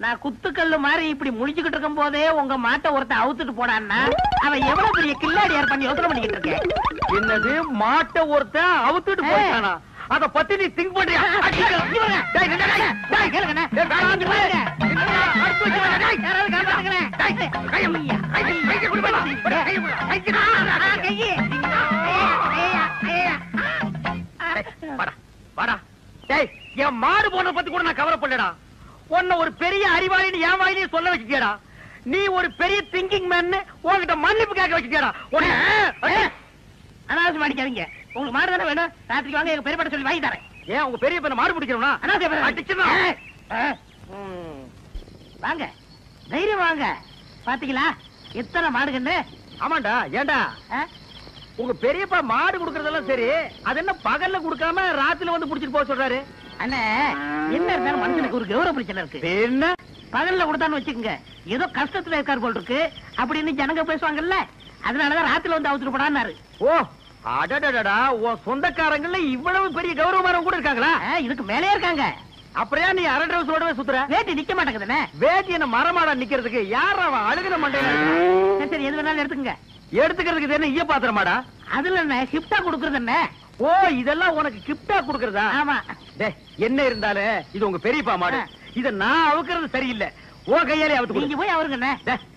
நான் குத்துக்கல்லு மாதிரி இப்படி முடிச்சுக்கிட்டு இருக்கும் போதே உங்க மாட்டை ஒருத்த அவுத்துட்டு போனான்னா அவன் எவ்வளவு பெரிய கில்லாடியார் பண்ணி யோசனை பண்ணிக்கிட்டு இருக்கேன். என்னது மாட்டை ஒருத்த அவுத்துட்டு போயிட்டானா? அத பத்தி நீ திங்க் பண்றியா? என் மாடு போன பத்தி கூட நான் கவலைப்படலடா. உன்ன ஒரு பெரிய அறிவாளின்னு என் வாயிலே சொல்ல வச்சுட்டியடா. நீ ஒரு பெரிய திங்கிங் மேன் உன்கிட்ட மன்னிப்பு கேட்க வச்சுட்டியடா. அனாவசியம் அடிக்காதீங்க. உங்களுக்கு மாடு தானே வேணும். ராத்திரிக்கு வாங்க எங்க பெரியப்பட்ட சொல்லி வாங்கி தரேன். ஏன் உங்க பெரிய பையனை மாடு பிடிக்கிறோம்னா வாங்க தைரியம் வாங்க. பாத்தீங்களா எத்தனை மாடுகன்னு? ஆமாண்டா. ஏண்டா உங்க பெரியப்பா மாடு குடுக்கறதெல்லாம் சரி, அது என்ன பகல்ல குடுக்காம ராத்திரில வந்து புடிச்சிட்டு போக சொல்றாரு? அண்ணே என்ன இருந்தாலும் மனுஷனுக்கு ஒரு கௌரவ பிரச்சனை இருக்கு. என்ன பகல்ல கொடுத்தான்னு வச்சுக்கோங்க ஏதோ கஷ்டத்துல இருக்காரு போல் இருக்கு அப்படின்னு ஜனங்க பேசுவாங்கல்ல. அதனாலதான் ராத்திரில வந்து அவுத்துட்டு போடான்னாரு. ஓ அடடடடா. உன் சொந்தக்காரங்கள்ல இவ்வளவு பெரிய கௌரவமானவங்க கூட இருக்காங்களா? இதுக்கு மேலே இருக்காங்க. அப்புறம் நீ அரை டிரவுசரோடவே சுத்துற? வேட்டி நிக்க மாட்டேங்குதுண்ணே. வேட்டி என்ன மரமாடா நிக்கிறதுக்கு? யார் அவன் அழுகின மண்டையில? சரி எது வேணாலும் எடுத்துக்கங்க. எடுத்துக்கிறதுக்கு என்ன ஈய பாத்திரமாடா? அதுல என்ன கிப்டா கொடுக்கறது என்ன? ஓ இதெல்லாம் உனக்கு கிப்டா கொடுக்கறதா? ஆமா. என்ன இருந்தாலும் இது உங்க பெரியப்பா மாடு. இத நான் அவுக்கிறது சரியில்லை. ஓ கையாலே அவுத்து. நீங்க போய் அவருங்கண்ணே.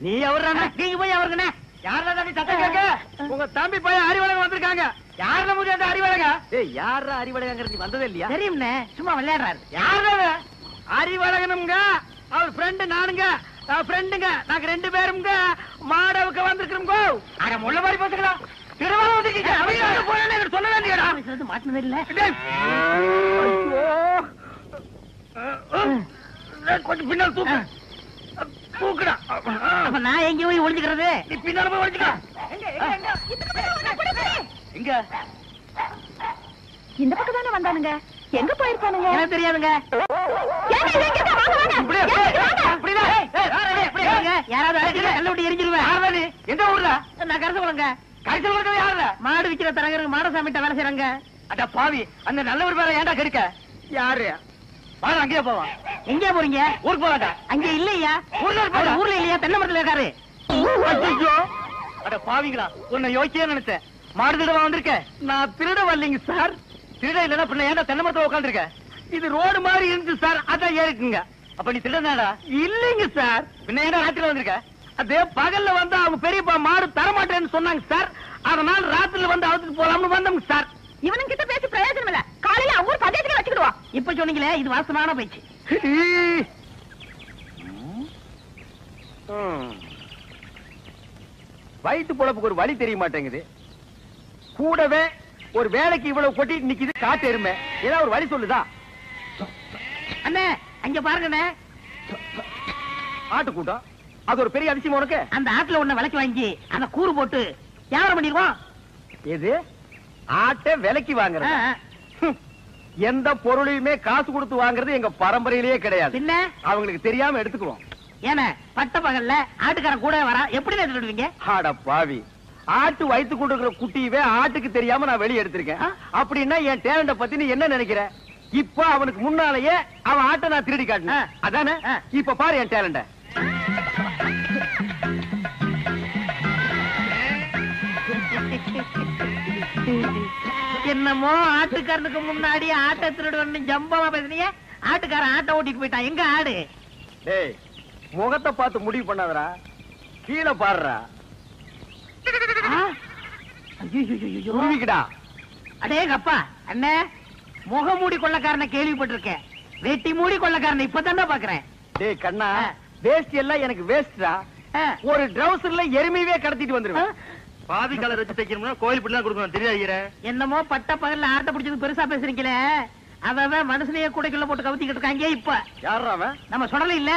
நீ அவர்றானே. நீங்க போய் அவருங்கண்ணே. யாரா தம்பி சத்தம் கேட்க? உங்க தம்பி பையன் அறிவழகன் வந்திருக்காங்க. யாரா முடியாத அறிவழகா? ஏய் யாரா அறிவழகங்கற நீ வந்ததே இல்லையா? தெரியும்ண்ணே சும்மா விளையாடுறாரு. யாரா அறிவழகனுங்க? அவர் ஃப்ரெண்ட் நானுங்க. ஃப்ரெண்டுங்க நாங்க 2 பேரும்ங்க மாடவுக்கு வந்திருக்கோம்ங்க. அட முள்ள மாதிரி பேசுறடா. திருவாரூர் வந்துட்டீங்க. அவங்க போறானே எனக்கு சொல்ல வேண்டியடா. இது மாட்டனது இல்ல. ஐயோ கொஞ்சம் பின்னால தூக்கு. தூக்குடா. அப்ப நான் எங்க போய் ஒளிஞ்சுக்கிறது? நீ பின்னால போய் ஒளிஞ்சுக்க. எங்க? இந்த பக்கம் தானே வந்தானுங்க. எங்க போயிருப்பானுங்க? எனக்கு தெரியாதுங்க. யாராவது கல்ல விட்டு எரிஞ்சிருவேன். எந்த ஊர்ல? நான் கரசகுளங்க. கரிசல் யாருல? மாடு விக்கிற தரகருக்கு மாடசாமிட்ட வேலை செய்யறாங்க. அட பாவி அந்த நல்லவர் பேர ஏன்டா கெடுக்க? யாரு? வாடா அங்கேயே போவான். எங்க போறீங்க? ஊருக்கு போவாங்க. அங்க இல்லையா? ஊர்ல இல்லையா? தென்னை மரத்துல இருக்காரு. ஐயோ அட பாவிங்களா உன்னை யோசிச்சே நினைச்சேன். மாடு திருட வந்திருக்க. நான் திருட வரலைங்க சார். திருட இல்லன்னா பின்ன ஏன்டா தென்னை மரத்துல உட்காந்துருக்க? இது ரோடு மாதிரி இருந்துச்சு சார். அதான் ஏறிக்குங்க. அப்ப நீ திருடனாடா? இல்லைங்க சார். பின்ன ஏன்டா ராத்திரில வந்திருக்க? அதே பகல்ல வந்து அவங்க பெரியப்பா மாடு தரமாட்டேன்னு சொன்னாங்க சார். அதனால ராத்திரில வந்து அவுத்துட்டு போலாம்னு வந்தோம் சார். இவனும் கிட்ட பேசி பிரயோஜனம் இல்ல. காலையில ஊர் பஞ்சாயத்துல வச்சுக்கிடுவான். இப்ப சொன்னீங்களே இது வாசமான பேச்சு. வயிற்று பொழப்புக்கு ஒரு வழி தெரிய மாட்டேங்குது. கூடவே ஒரு வேலைக்கு இவ்வளவு கொட்டிட்டு நிக்குது காட்டு எருமை. ஏதாவது ஒரு வழி சொல்லுதா? அண்ணே அங்க பாருங்கண்ணே, ஆட்டு கூட்டம். அது ஒரு பெரிய அதிசயம் உனக்கு. அந்த ஆட்டுல ஒண்ணு விலைக்கு வாங்கி அந்த கூறு போட்டு வியாபாரம் பண்ணிடுவோம். எது? ஆட்டை விலைக்கு வாங்குறது? எந்த பொருளையுமே காசு கொடுத்து வாங்குறது எங்க பரம்பரையிலேயே கிடையாது. என்ன அவங்களுக்கு தெரியாம எடுத்துக்குவோம். ஏன்னா பட்ட பகல்ல ஆட்டுக்காரன் கூட வரா, எப்படி எடுத்துடுவீங்க? ஆட பாவி, ஆட்டு வயித்து கொடுக்கிற குட்டியவே ஆட்டுக்கு தெரியாம நான் வெளியே எடுத்திருக்கேன். அப்படின்னா என் டேலண்ட பத்தி நீ என்ன நினைக்கிற? இப்ப அவனுக்கு முன்னாலேயே அவன் ஆட்டை நான் திருடி காட்டினேன், அதானே? இப்ப பாரு என் டேலண்ட. என்னமோ ஆட்டுக்காரனுக்கு முன்னாடி ஆட்டை திருடுவன்னு ஜம்பமா பேசுனீங்க. ஆட்டுக்காரன் ஆட்டை ஓட்டிட்டு போயிட்டான். எங்க ஆடு? டேய், முகத்தை பார்த்து முடிவு பண்ணாதடா, கீழே பாருடா. அடேங்கப்பா அண்ணே, முகமூடி கொள்ளக்காரனை கேள்விப்பட்டிருக்கேன், வெட்டி மூடி கொள்ளக்காரனை இப்பதான் பாக்குறேன். டேய் கண்ணா, வேஸ்ட் எல்லாம் எனக்கு வேஸ்டா. ஒரு ட்ரவுசர்ல எருமையே கடத்திட்டு வந்துருவேன். பாதி கலர் வச்சு தைக்கணும்னா கோயில் பிள்ளை கொடுக்கணும், தெரியாது. என்னமோ பட்ட பகல்ல ஆட்டை பிடிச்சது பெருசா பேசுறீங்களே, அவன் மனுஷனையே கூடைக்குள்ள போட்டு கவுத்திக்கிட்டு இருக்காங்க. இப்ப யாரா அவன்? நம்ம சொல்லல இல்ல,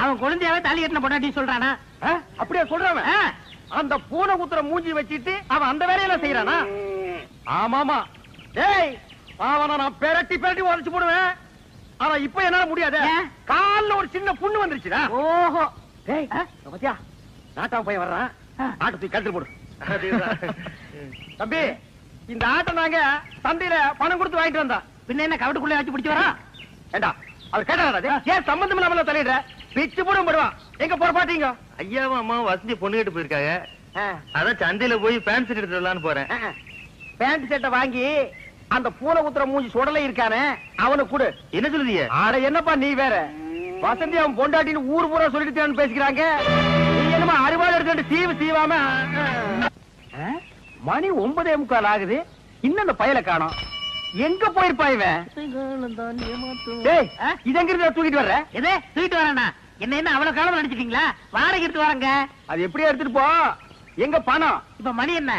அவன் குழந்தையாவே தாலி கட்டின பொண்டாட்டி சொல்றானா? அப்படியே சொல்றான். அந்த பூனை குத்துற மூஞ்சி வச்சிட்டு அவன் அந்த வேலையெல்லாம் செய்யறானா? ஆமாமா. டேய், அவனை நான் பெரட்டி பெரட்டி உடைச்சு போடுவேன். ஆனா இப்ப என்னால முடியாது. கால்ல ஒரு சின்ன புண்ணு வந்துருச்சுடா. ஓஹோ. டேய், பாத்தியா, நாட்டா போய் வர்றான். ஆட்டை தூக்கி கழுத்து போடு. தம்பி, இந்த ஆட்டை நாங்க சந்தையில பணம் கொடுத்து வாங்கிட்டு வந்தோம். பின்ன என்ன கவட்டுக்குள்ளே வச்சு பிடிச்சு வரா? ஏண்டா, அவர் கேட்டாரா? ஏன் சம்பந்தம் இல்லாம தலையிடுற? பிச்சு போடும் போடுவான். எங்க போற பாத்தீங்க? ஐயாவும் அம்மாவும் வசதி பொண்ணு கேட்டு போயிருக்காங்க. அதான் சந்தையில போய் பேண்ட் செட் எடுத்துடலான்னு போறேன். பேண்ட் செட்டை வாங்கி அந்த பூனை குத்துற மூஞ்சி சுடலை இருக்கானே அவனுக்கு கொடு. என்ன சொல்லுதீங்க? ஆட என்னப்பா நீ வேற, வசந்தி அவன் பொண்டாட்டின்னு ஊர் பூரா சொல்லிட்டு பேசிக்கிறாங்க. நீ என்னமா அறுவாள் எடுத்து சீவு சீவாம. மணி 9:45 ஆகுது, இன்னும் அந்த பயலை காணோம். எங்க போயிருப்பா இவன்? டேய், இது எங்க இருந்து தூக்கிட்டு வர்ற? எதே தூக்கிட்டு வரேன்னா என்ன அவ்வளவு காலம் நினைச்சிட்டீங்களா? வாடகை எடுத்து வரங்க. அது எப்படியா எடுத்துட்டு போ. எங்க பணம்? இப்ப மணி என்ன?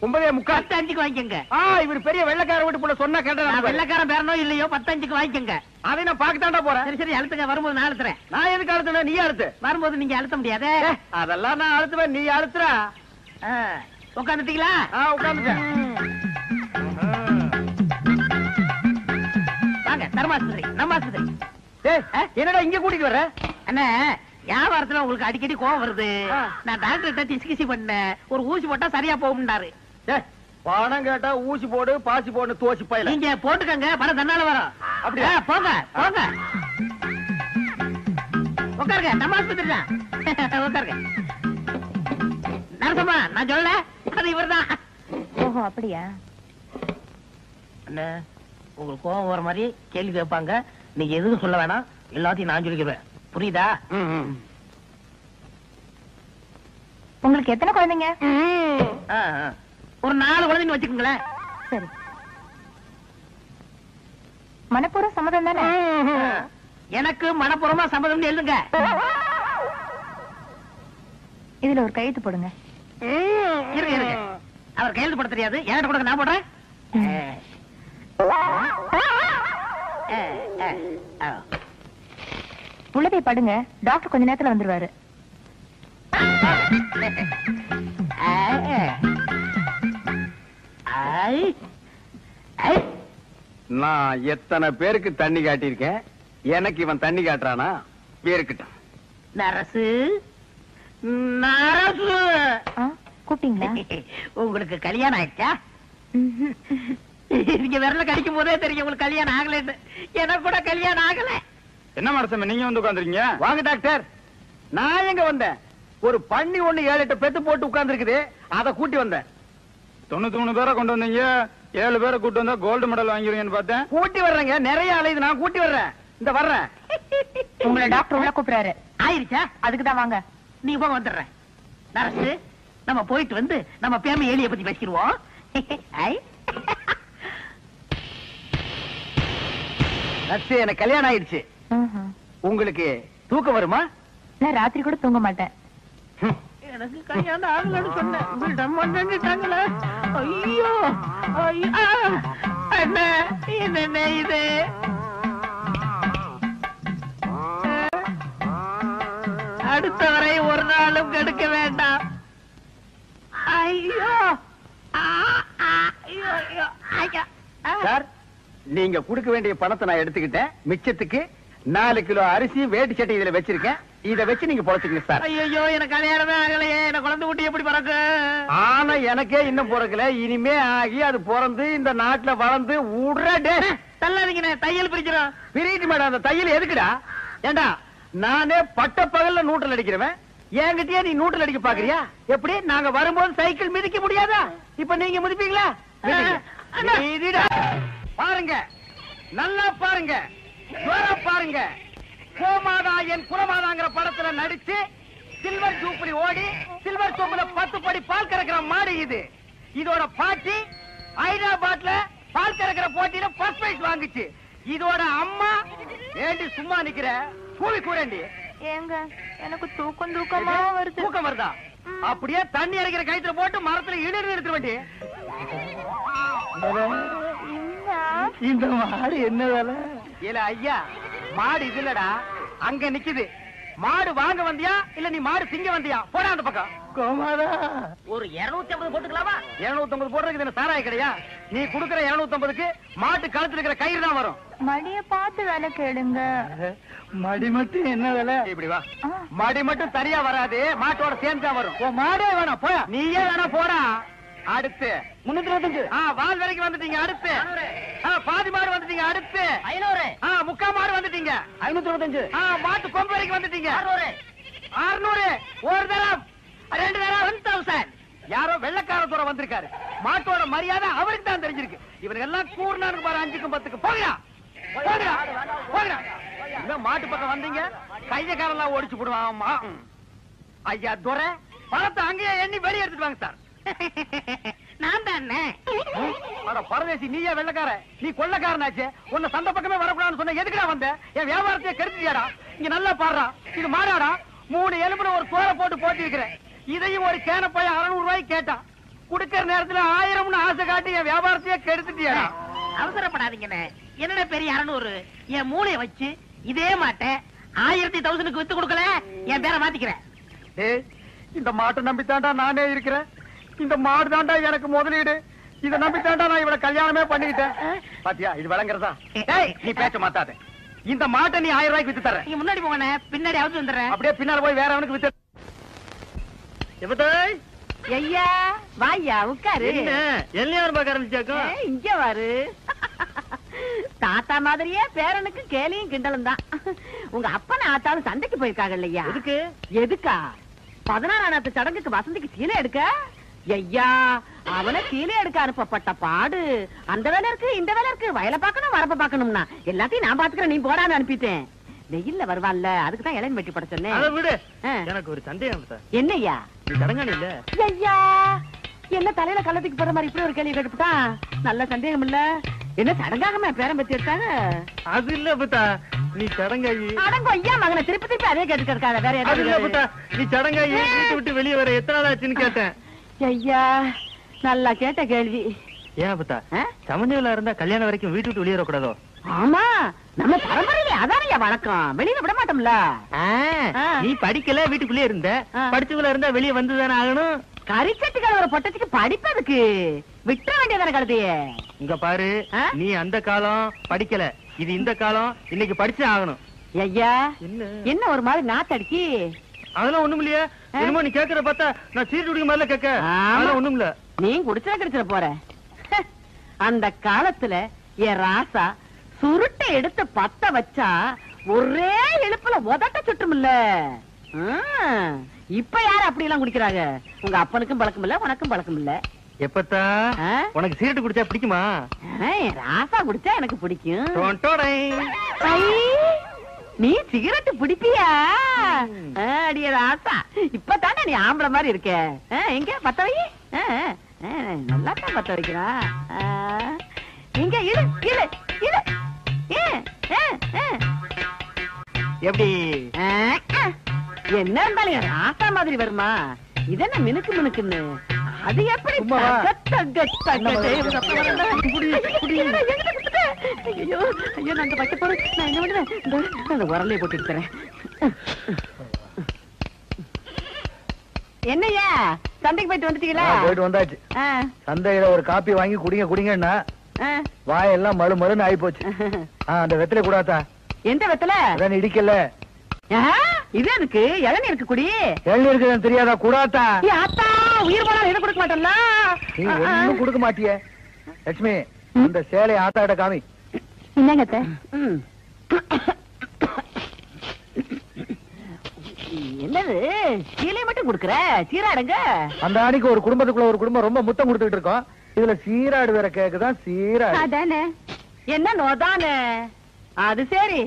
9:45. 10:05 வாங்கிக்கங்க. இவர் பெரிய வெள்ளக்கார வீட்டு போல சொன்னா கேட்டா. வெள்ளக்காரன் பேரனோ இல்லையோ 10:05 வாங்கிக்கங்க. அதை நான் பாக்கத்தாண்டா போறேன். சரி சரி, அழுத்துங்க. வரும்போது நான் அழுத்துறேன். நான் எதுக்கு அழுத்துன? நீ அழுத்து. வரும்போது நீங்க அழுத்த முடியாதே. அதெல்லாம் நான் அழுத்துவேன், நீ அழுத்துற. உட்காந்துட்டீங்களா? உட்காந்துட்டேன். வாங்க, தர்மாஸ்பத்திரி, நம்ம ஆஸ்பத்திரி. என்னடா இங்க கூட்டிட்டு வர்ற? அண்ணே, வியாபாரத்துல உங்களுக்கு அடிக்கடி கோவம் வருது. நான் டாக்டர் கிசி பண்ணேன், ஒரு ஊசி போட்டா சரியா போகும்னாரு. பணம் கேட்டா ஊசி போடு பாசி போடு தோசி பையல. நீங்க போட்டுக்கங்க, பணம் தன்னால வரும். அப்படியே போங்க போங்க. உட்காருங்க, நம்ம ஆஸ்பத்திரி தான். உட்காருங்க. நரசம்மா, நான் சொல்ல, அது இவர்தான். ஓஹோ, அப்படியா? அண்ணே, உங்களுக்கு கோவம் வர மாதிரி கேள்வி கேட்பாங்க, நீங்க எதுவும் சொல்ல வேணாம், எல்லாத்தையும் நான் சொல்லிக்கிறேன். புரியுதா? உங்களுக்கு எத்தனை குழந்தைங்க? ஒரு 4 குழந்தைங்க வச்சுக்கோங்களேன். சரி. மனப்பூர்வ சம்மதம் தானே? எனக்கு மனப்பூர்வமா சம்மதம் எழுதுங்க. இதுல ஒரு கையெழுத்து போடுங்க. இருங்க இருங்க, அவர் கையெழுத்து போட தெரியாது, என்கிட்ட கொடுங்க, நான் போடுறேன். உள்ளதை படுங்க, டாக்டர் கொஞ்ச நேரத்துல வந்துருவாரு. நான் எத்தனை பேருக்கு தண்ணி காட்டியிருக்கேன், எனக்கு இவன் தண்ணி காட்டுறானா? பேருக்கிட்டான். நரசு நரசு, கூப்பிட்டீங்களா? உங்களுக்கு கல்யாணம் ஆயிடுச்சா? நீங்க விரல கடிக்கும் போதே தெரியும் உங்களுக்கு கல்யாணம் ஆகலன்னு. எனக்கு கூட கல்யாணம் ஆகல. என்ன மனசம் நீங்க வந்து உட்கார்ந்துருக்கீங்க? வாங்க டாக்டர். நான் எங்க வந்தேன்? ஒரு பண்ணி ஒண்ணு 7-8 பெத்து போட்டு உட்கார்ந்து இருக்குது, அதை கூட்டி வந்தேன். 93 பேரை கொண்டு வந்தீங்க, 7 பேரை கூட்டு வந்தா கோல்டு மெடல் வாங்கிருவீங்கன்னு பார்த்தேன். கூட்டி வர்றேங்க, நிறைய அலையுது, நான் கூட்டி வர்றேன். இந்த வர்றேன். உங்களை டாக்டர் உள்ள கூப்பிடுறாரு. ஆயிருச்சா? அதுக்குதான் வாங்க. நீ போக வந்துடுறேன். நரசு, நம்ம போயிட்டு வந்து நம்ம பேம ஏலிய பத்தி பேசிடுவோம். எனக்கு கல்யாணம் ஆயிடுச்சு. உங்களுக்கு தூக்கம் வருமா? நான் ராத்திரி கூட தூங்க மாட்டேன். எனக்கு கல்யாணம் ஆகலன்னு சொன்னேன் விட மாட்டேன்னுட்டாங்களே. ஐயோ ஐயா அண்ணே என்ன இது? அடுத்தவரை ஒரு நாளும் கெடுக்க வேண்டாம். ஐயோ ஐயோ ஐயோ ஐயா. சார், நீங்க கொடுக்க வேண்டிய பணத்தை நான் எடுத்துக்கிட்டேன். மிச்சத்துக்கு 4 கிலோ அரிசி வேட்டி சட்டை இதுல வச்சிருக்கேன். இத வச்சு நீங்க பொழைச்சுக்கங்க சார். ஐயோ எனக்கு கல்யாணமே ஆகலையே. எனக்கு குழந்தை குட்டி எப்படி பிறக்கு? ஆனா எனக்கே இன்னும் பிறக்கல. இனிமே ஆகி அது பிறந்து இந்த நாட்டுல வளர்ந்து உடனே தள்ளாதீங்கண்ணே, தையல் பிரிக்கிறோம். பிரிட்டு மேடம். அந்த தையல் எதுக்குடா? ஏண்டா நானே பட்ட பகல்ல நூற்றல் அடிக்கிறவன். என்கிட்டயே நீ நூற்றல் அடிக்க பாக்குறியா? எப்படி? நாங்க வரும்போது சைக்கிள் மிதிக்க முடியாதா? இப்ப நீங்க மிதிப்பீங்களா? மிதிடா. பாருங்க, நல்லா பாருங்க, ஜோரா பாருங்க. கோமாதா என் குலமாதாங்கிற படத்துல நடிச்சு சில்வர் ஜூப்ளி ஓடி சில்வர் சோப்புல 10 படி பால் கறக்கிற மாடு இது. இதோட பாட்டி ஹைதராபாத்ல பால் கறக்கிற போட்டியில ஃபர்ஸ்ட் பிரைஸ் வாங்குச்சு. இதோட அம்மா ஏண்டி சும்மா நிக்கிற? கூவி கூறேண்டி. ஏங்க எனக்கு தூக்கமா வருது. தூக்கம் வருதா? அப்படியே தண்ணி இறக்கிற கயித்துல போட்டு மரத்துல இழுத்து நிறுத்த வேண்டி. இந்த மாடு என்ன வேலை? இல்ல ஐயா, மாடு இது இல்லடா, அங்க நிக்குது. மாடு வாங்க வந்தியா இல்ல நீ மாடு திங்க வந்தியா? போடா அந்த பக்கம். கோமாதா, ஒரு 250 போட்டுக்கலாமா? 250 போடுறதுக்கு என்ன சாராய கிடையா? நீ குடுக்கற 250க்கு மாட்டு கழுத்துல இருக்கிற கயிறு தான் வரும். மடிய பார்த்து வேலை கேளுங்க. மடி மட்டும் என்ன வேலை? இப்படி வா. மடி மட்டும் சரியா வராது, மாட்டோட சேர்ந்து தான் வரும். மாடே வேணாம், போயா. நீயே வேணா போடா. அடுத்து 325. வால் வரைக்கும் வந்துட்டீங்க. அடுத்து பாதி மாடு வந்துட்டீங்க. அடுத்து 500. முக்கா மாடு வந்துட்டீங்க. 525. மாட்டு கொம்பு வரைக்கும் வந்துட்டீங்க. 600. ஒரு தரம், 2 தரம் 1000. யாரோ வெள்ளக்காரத்தோட வந்திருக்காரு. மாட்டோட மரியாதை அவருக்கு தான் தெரிஞ்சிருக்கு. இவனுக்கு எல்லாம் கூர்னாருக்கு பாரு. 5க்கும் 10க்கும் போகிறா போகிறா போகிறா. இந்த மாட்டு பக்கம் வந்தீங்க கையக்காரெல்லாம் ஓடிச்சு போடுவான். ஐயா துரை, பணத்தை அங்கேயே எண்ணி வெளியே எடுத்துட்டு வாங்க சார். நான் தானே பரதேசி. நீயே வெள்ளக்கார, நீ கொள்ளக்காரனாச்சு. உன்னை சந்த பக்கமே வரக்கூடாதுன்னு சொன்ன. எதுக்குடா வந்த? என் வியாபாரத்தையே கெடுத்துட்டியாடா. இங்க நல்லா பாடுறா. இது மாடாடா. 3 எலும்புல ஒரு தோலை போட்டு போட்டி இருக்கிறேன். இதையும் ஒரு கேன போய் 600 ரூபாய்க்கு கேட்டான். குடுக்கற நேரத்துல 1000ன்னு ஆசை காட்டி என் வியாபாரத்தையே கெடுத்துட்டியாடா. அவசரப்படாதீங்கண்ணே. என்னடா பெரிய 600? என் மூளைய வச்சு இதே மாட்டேன் 1000க்கு வித்து கொடுக்கல, என் பேரை மாத்திக்கிறேன். இந்த மாட்டை நம்பித்தாண்டா நானே இருக்கிறேன். இந்த மாடு தாண்டா எனக்கு முதலீடு. இத நம்பித்தாண்டா நான் இவள கல்யாணமே பண்ணிக்கிட்டேன். பாத்தியா இது விளங்குறதா? நீ பேச்ச மாத்தாத. இந்த மாட்டை நீ 1000 ரூபாய்க்கு வித்து தர. நீங்க முன்னாடி போங்கண்ணே, பின்னாடி அவுத்து வந்துடுறேன். அப்படியே பின்னால போய் வேற அவனுக்கு வித்து. ஐயா வாயா உட்காரு. எல்லையார் பார்க்க ஆரம்பிச்சாக்கும். இங்க வாரு. தாத்தா மாதிரியே பேரனுக்கு கேலியும் கிண்டலும் தான். உங்க அப்பன ஆத்தாலும் சண்டைக்கு போயிருக்காங்க இல்லையா? எதுக்கு? எதுக்கா? 16ஆம் சடங்குக்கு வசந்திக்கு சீலை எடுக்க. ஐயா அவனை சீலை எடுக்க அனுப்பப்பட்ட பாடு. அந்த வேலை இருக்கு, இந்த வேலை இருக்கு, வயலை பார்க்கணும், வரப்ப பார்க்கணும்னா எல்லாத்தையும் நான் பாத்துக்கிறேன், நீ போடான்னு அனுப்பிட்டேன். வெயில்ல வருவான்ல, அதுக்குதான் இளைஞன் வெட்டி பட சொன்னேன். அதை விடு. எனக்கு ஒரு சந்தேகம். என்னய்யா? நீ சடங்கான இல்ல? ஐயா என்ன தலையில கள்ளத்துக்கு போற மாதிரி இப்படி ஒரு கேள்வி கேட்டுட்டான். நல்ல சந்தேகம் இல்ல. என்ன சடங்காகமா பேரம் பத்தி எடுத்தாங்க? அது இல்ல புத்தா, நீ சடங்காயி. அடங்க ஐயா மகனை திருப்பி திருப்பி அதே கேட்டு இருக்காத. வேற அது இல்ல புத்தா, நீ சடங்காயி வீட்டு விட்டு வெளியே வர எத்தனை நாள் ஆச்சுன்னு கேட்டேன். ஐயா நல்லா கேட்ட கேள்வி. ஏன் புத்தா, சமநிலையில இருந்தா கல்யாணம் வரைக்கும் வீட்டு விட்டு வெளியே வரக்கூடாதோ? ஆமா, நம்ம பரம்பரையில அதான வழக்கம். வெளியில விட மாட்டோம்ல. நீ படிக்கல, வீட்டுக்குள்ளே இருந்த. படிச்சுக்குள்ள இருந்தா வெளியே வந்துதானே ஆகணும். கரிச்சட்டுகள் ஒரு பொட்டத்துக்கு படிப்பதுக்கு விட்ட வேண்டியதான கழுதைய. இங்க பாரு, நீ அந்த காலம் படிக்கல, இது இந்த காலம். இன்னைக்கு படிச்சு ஆகணும். ஐயா என்ன ஒரு மாதிரி நாத்தடிக்கி? அதெல்லாம் ஒண்ணும் இல்லையா? என்னமோ நீ கேக்குற பார்த்தா நான் சீட்டு குடிக்க மாதிரில கேட்க. அதெல்லாம் ஒண்ணும் இல்ல. நீ குடிச்சா கிடைச்சிட போற. அந்த காலத்துல என் ராசா சுருட்டை எடுத்து பத்த வச்சா ஒரே இழுப்புல உதட்ட சுட்டும் இல்ல. இப்ப யாரு அப்படி எல்லாம் குடிக்கிறாங்க? உங்க அப்பனுக்கும் பழக்கம் இல்ல, உனக்கும் பழக்கம் இல்ல. எப்பத்தா உனக்கு சீரட்டு குடிச்சா பிடிக்குமா? ராசா குடிச்சா எனக்கு பிடிக்கும். நீ சிகரெட்டு பிடிப்பியா? அடிய ராசா, இப்பதானே நீ ஆம்பளை மாதிரி இருக்க. எங்க பத்த வை. நல்லா தான் பத்த வைக்கிறா. எங்க இழு இழு இழு. எப்படி என்ன இருந்தாலும் ராசா மாதிரி வருமா? இது என்ன மினுக்கு மினுக்குன்னு அது எப்படி ஐயோ ஐயோ நான் வைக்க போறேன் நான் என்ன பண்ணுவேன் அந்த உரலையை போட்டு எடுத்துறேன் என்னையா சந்தைக்கு போயிட்டு வந்துட்டீங்களா போயிட்டு வந்தாச்சு சந்தையில ஒரு காப்பி வாங்கி குடிங்க குடிங்கன்னா வாயெல்லாம் மறு மறுன்னு ஆயி போச்சு அந்த வெத்தலை கூடாதா எந்த வெத்தலை இடிக்கல இது இருக்கு இளநீ இருக்கு குடி இளநீ இருக்குன்னு தெரியாதா கூடாதா ஆத்தா உயிர் போனா எதை கொடுக்க மாட்டேன்ல நீ ஒண்ணும் கொடுக்க மாட்டியே லட்சுமி இந்த சேலை ஆத்தாட்ட காமி என்னங்க என்னது சீலை மட்டும் குடுக்கற சீராடுங்க அந்த அன்னைக்கு ஒரு குடும்பத்துக்குள்ள ஒரு குடும்பம் ரொம்ப முத்தம் கொடுத்துட்டு இருக்கோம் இதுல சீராடு வேற கேக்குதான் சீராடு அதானே என்ன நோதானே அது சரி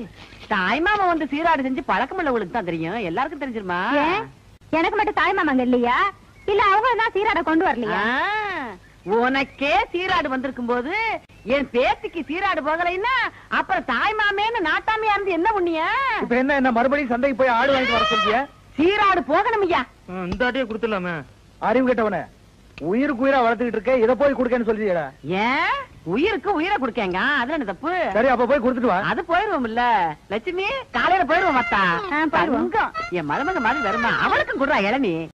தாய் மாமா வந்து சீராடு செஞ்சு பழக்கம் உள்ளவங்களுக்கு தான் தெரியும் எல்லாருக்கும் தெரிஞ்சிருமா எனக்கு மட்டும் தாய் மாமாங்க இல்லையா இல்ல அவங்க தான் சீராட கொண்டு வரலையா உனக்கே சீராடு வந்திருக்கும் போது என் பேத்திக்கு சீராடு போகலைன்னா அப்புறம் தாய் மாமேன்னு நாட்டாமையா இருந்து என்ன புண்ணிய இப்ப என்ன மறுபடியும் சந்தைக்கு போய் ஆடு வாங்கிட்டு வர சொல்லிய சீராடு போகணும் ஐயா இந்த ஆட்டையே கொடுத்துடலாமே அறிவு கேட்டவன உயிருக்கு உயிரா வளர்த்துக்கிட்டு இருக்க இதை போய் கொடுக்கன்னு சொல்லியா ஏன் உயிருக்கு உயிரை கொடுக்கங்க அதுல என்ன தப்பு சரி அப்ப போய் கொடுத்துட்டு வா அது போயிருவோம் இல்ல லட்சுமி காலையில போயிருவோம் மத்தா என் மருமக மாதிரி வருமா அவளுக்கும் கொடுறா இளநீ